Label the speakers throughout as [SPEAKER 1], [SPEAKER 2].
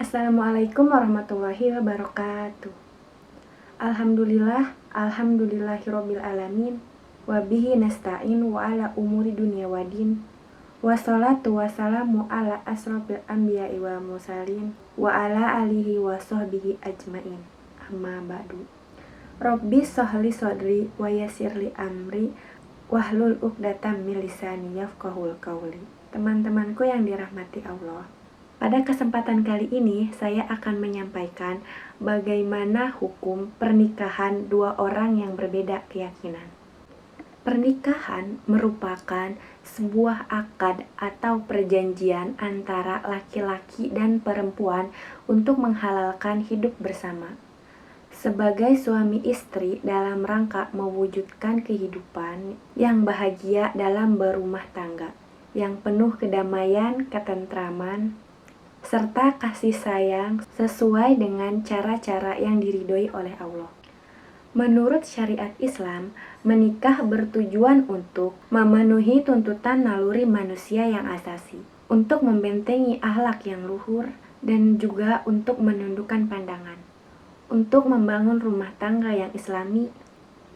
[SPEAKER 1] Assalamualaikum warahmatullahi wabarakatuh. Alhamdulillahirabbil alamin. Wabihi nasta'in wa ala umuri dunya wadin. Wassalatu wassalamu ala asrofil anbiya'i wal mursalin wa ala alihi wa sahbihi ajmain. Amma ba'du. Rabbi shrahli sadri wa yassirli amri wahlul 'uqdatam min lisani yafqahul qawli. Teman-temanku yang dirahmati Allah, pada kesempatan kali ini saya akan menyampaikan bagaimana hukum pernikahan dua orang yang berbeda keyakinan. Pernikahan merupakan sebuah akad atau perjanjian antara laki-laki dan perempuan untuk menghalalkan hidup bersama sebagai suami istri dalam rangka mewujudkan kehidupan yang bahagia dalam berumah tangga, yang penuh kedamaian, ketentraman, serta kasih sayang sesuai dengan cara-cara yang diridhoi oleh Allah. Menurut syariat Islam, menikah bertujuan untuk memenuhi tuntutan naluri manusia yang asasi, untuk membentengi akhlak yang luhur, dan juga untuk menundukkan pandangan, untuk membangun rumah tangga yang islami,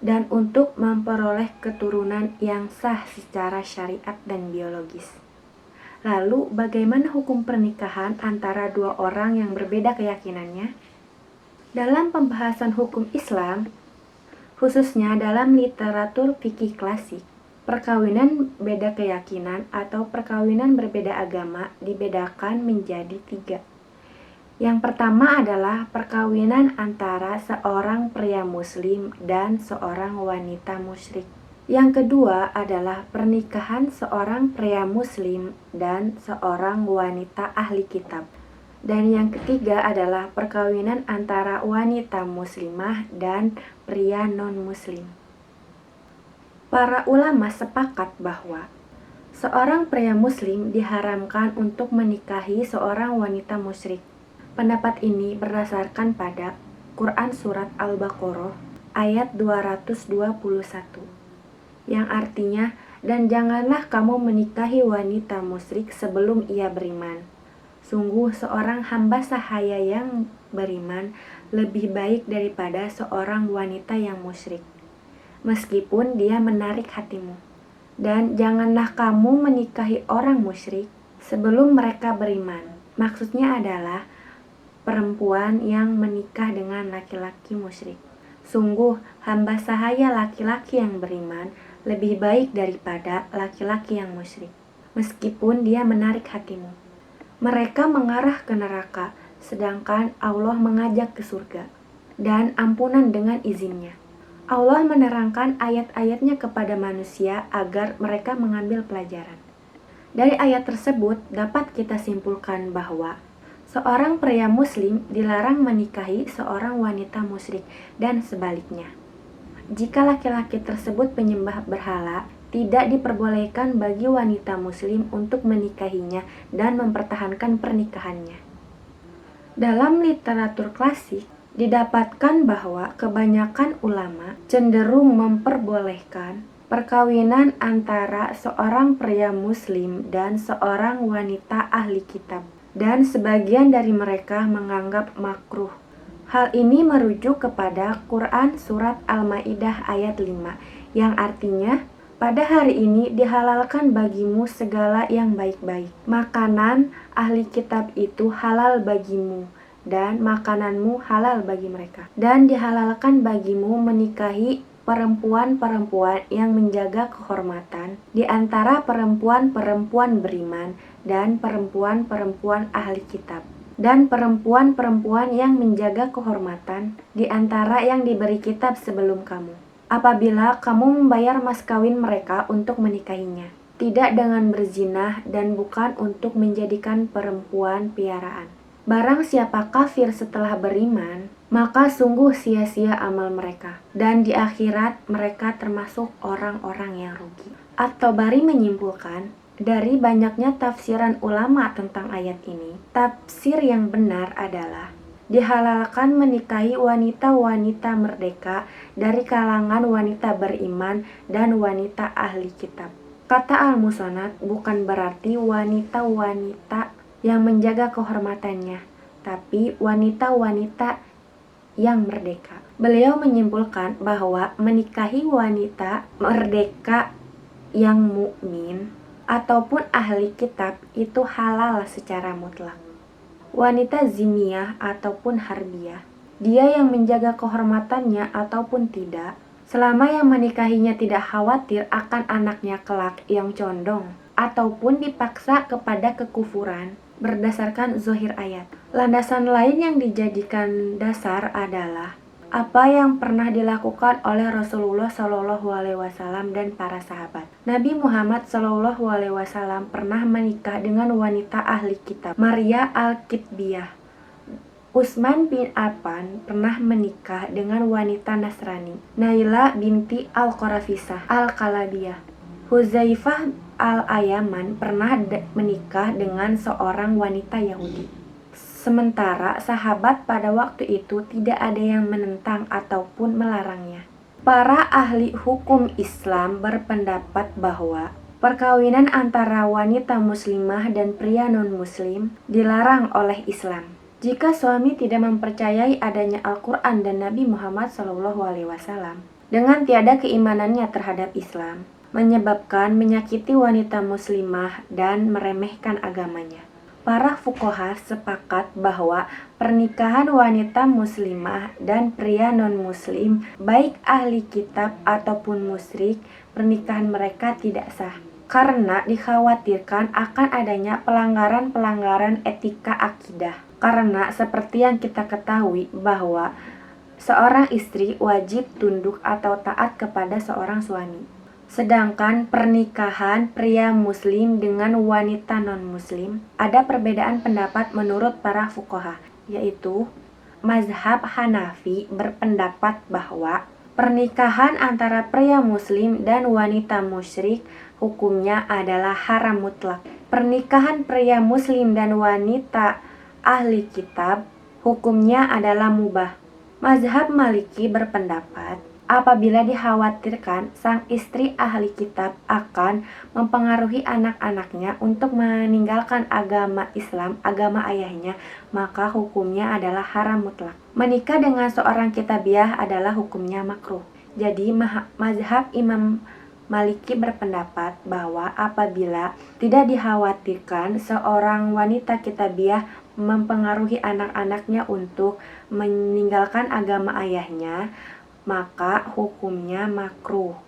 [SPEAKER 1] dan untuk memperoleh keturunan yang sah secara syariat dan biologis. Lalu, bagaimana hukum pernikahan antara dua orang yang berbeda keyakinannya? Dalam pembahasan hukum Islam, khususnya dalam literatur fikih klasik, perkawinan beda keyakinan atau perkawinan berbeda agama dibedakan menjadi 3. Yang pertama adalah perkawinan antara seorang pria muslim dan seorang wanita musyrik. Yang kedua adalah pernikahan seorang pria muslim dan seorang wanita ahli kitab. Dan yang ketiga adalah perkawinan antara wanita muslimah dan pria non-muslim. Para ulama sepakat bahwa seorang pria muslim diharamkan untuk menikahi seorang wanita musyrik. Pendapat ini berdasarkan pada Quran Surat Al-Baqarah ayat 221. Yang artinya, dan janganlah kamu menikahi wanita musyrik sebelum ia beriman. Sungguh seorang hamba sahaya yang beriman lebih baik daripada seorang wanita yang musyrik, meskipun dia menarik hatimu. Dan janganlah kamu menikahi orang musyrik sebelum mereka beriman. Maksudnya adalah perempuan yang menikah dengan laki-laki musyrik. Sungguh hamba sahaya laki-laki yang beriman lebih baik daripada laki-laki yang musyrik, meskipun dia menarik hatimu. Mereka mengarah ke neraka, sedangkan Allah mengajak ke surga dan ampunan dengan izinnya. Allah menerangkan ayat-ayatnya kepada manusia agar mereka mengambil pelajaran. Dari ayat tersebut dapat kita simpulkan bahwa seorang pria muslim dilarang menikahi seorang wanita musyrik dan sebaliknya. Jika laki-laki tersebut penyembah berhala, tidak diperbolehkan bagi wanita muslim untuk menikahinya dan mempertahankan pernikahannya. Dalam literatur klasik, didapatkan bahwa kebanyakan ulama cenderung memperbolehkan perkawinan antara seorang pria muslim dan seorang wanita ahli kitab, dan sebagian dari mereka menganggap makruh. Hal ini merujuk kepada Quran Surat Al-Maidah ayat 5, yang artinya, pada hari ini dihalalkan bagimu segala yang baik-baik. Makanan ahli kitab itu halal bagimu, dan makananmu halal bagi mereka. Dan dihalalkan bagimu menikahi perempuan-perempuan yang menjaga kehormatan di antara perempuan-perempuan beriman dan perempuan-perempuan ahli kitab, dan perempuan-perempuan yang menjaga kehormatan di antara yang diberi kitab sebelum kamu, apabila kamu membayar mas kawin mereka untuk menikahinya, tidak dengan berzinah dan bukan untuk menjadikan perempuan piaraan. Barang siapa kafir setelah beriman, maka sungguh sia-sia amal mereka, dan di akhirat mereka termasuk orang-orang yang rugi. At-Tabari menyimpulkan, dari banyaknya tafsiran ulama tentang ayat ini, tafsir yang benar adalah dihalalkan menikahi wanita-wanita merdeka dari kalangan wanita beriman dan wanita ahli kitab. Kata Al-Musannad bukan berarti wanita-wanita yang menjaga kehormatannya, tapi wanita-wanita yang merdeka. Beliau menyimpulkan bahwa menikahi wanita merdeka yang mukmin ataupun ahli kitab itu halal secara mutlak. Wanita zimiyah ataupun harbiyah, dia yang menjaga kehormatannya ataupun tidak, selama yang menikahinya tidak khawatir akan anaknya kelak yang condong ataupun dipaksa kepada kekufuran berdasarkan zahir ayat. Landasan lain yang dijadikan dasar adalah apa yang pernah dilakukan oleh Rasulullah Shallallahu Alaihi Wasallam dan para sahabat. Nabi Muhammad Shallallahu Alaihi Wasallam pernah menikah dengan wanita ahli kitab, Maria Al-Kitbiyah. Utsman bin Affan pernah menikah dengan wanita Nasrani, Naila binti Al-Qarafisah Al-Kalabiyah. Huzaifah Al-Ayaman pernah menikah dengan seorang wanita Yahudi. Sementara sahabat pada waktu itu tidak ada yang menentang ataupun melarangnya. Para ahli hukum Islam berpendapat bahwa perkawinan antara wanita muslimah dan pria non-muslim dilarang oleh Islam. Jika suami tidak mempercayai adanya Al-Quran dan Nabi Muhammad SAW dengan tiada keimanannya terhadap Islam, menyebabkan menyakiti wanita muslimah dan meremehkan agamanya. Para fuqaha sepakat bahwa pernikahan wanita muslimah dan pria non-muslim, baik ahli kitab ataupun musyrik, pernikahan mereka tidak sah karena dikhawatirkan akan adanya pelanggaran-pelanggaran etika akidah. Karena seperti yang kita ketahui bahwa seorang istri wajib tunduk atau taat kepada seorang suami. Sedangkan pernikahan pria muslim dengan wanita non-muslim ada perbedaan pendapat menurut para fuqaha, yaitu mazhab Hanafi berpendapat bahwa pernikahan antara pria muslim dan wanita musyrik hukumnya adalah haram mutlak. Pernikahan pria muslim dan wanita ahli kitab hukumnya adalah mubah. Mazhab Maliki berpendapat apabila dikhawatirkan sang istri ahli kitab akan mempengaruhi anak-anaknya untuk meninggalkan agama Islam, agama ayahnya, maka hukumnya adalah haram mutlak. Menikah dengan seorang kitabiah adalah hukumnya makruh. Jadi mazhab Imam Maliki berpendapat bahwa apabila tidak dikhawatirkan seorang wanita kitabiah mempengaruhi anak-anaknya untuk meninggalkan agama ayahnya, maka hukumnya makruh.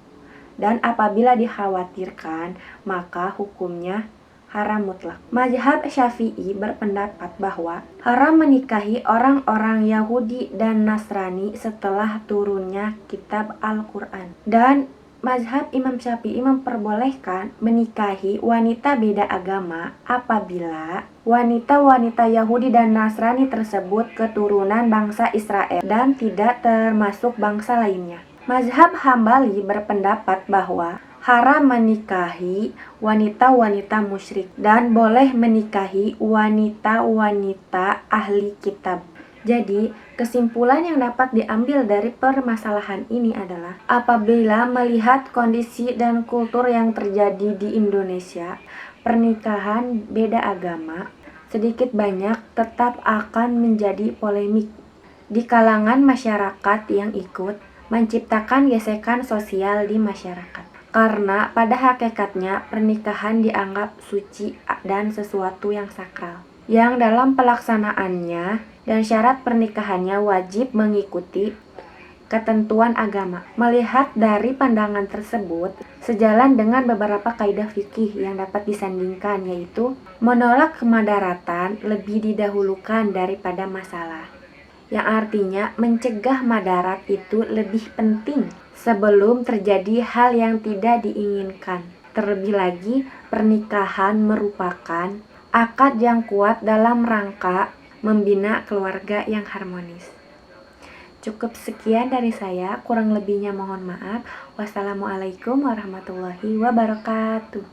[SPEAKER 1] Dan apabila dikhawatirkan, maka hukumnya haram mutlak. Mazhab Syafi'i berpendapat bahwa haram menikahi orang-orang Yahudi dan Nasrani setelah turunnya kitab Al-Quran. Dan mazhab Imam Syafi'i memperbolehkan menikahi wanita beda agama apabila wanita-wanita Yahudi dan Nasrani tersebut keturunan bangsa Israel dan tidak termasuk bangsa lainnya. Mazhab Hambali berpendapat bahwa haram menikahi wanita-wanita musyrik dan boleh menikahi wanita-wanita ahli kitab. Jadi, kesimpulan yang dapat diambil dari permasalahan ini adalah apabila melihat kondisi dan kultur yang terjadi di Indonesia, pernikahan beda agama sedikit banyak tetap akan menjadi polemik di kalangan masyarakat yang ikut menciptakan gesekan sosial di masyarakat. Karena pada hakikatnya pernikahan dianggap suci dan sesuatu yang sakral, yang dalam pelaksanaannya dan syarat pernikahannya wajib mengikuti ketentuan agama. Melihat dari pandangan tersebut, sejalan dengan beberapa kaidah fikih yang dapat disandingkan, yaitu menolak kemadaratan lebih didahulukan daripada masalah, yang artinya mencegah madarat itu lebih penting sebelum terjadi hal yang tidak diinginkan. Terlebih lagi, pernikahan merupakan akad yang kuat dalam rangka membina keluarga yang harmonis. Cukup sekian dari saya, kurang lebihnya mohon maaf. Wassalamualaikum warahmatullahi wabarakatuh.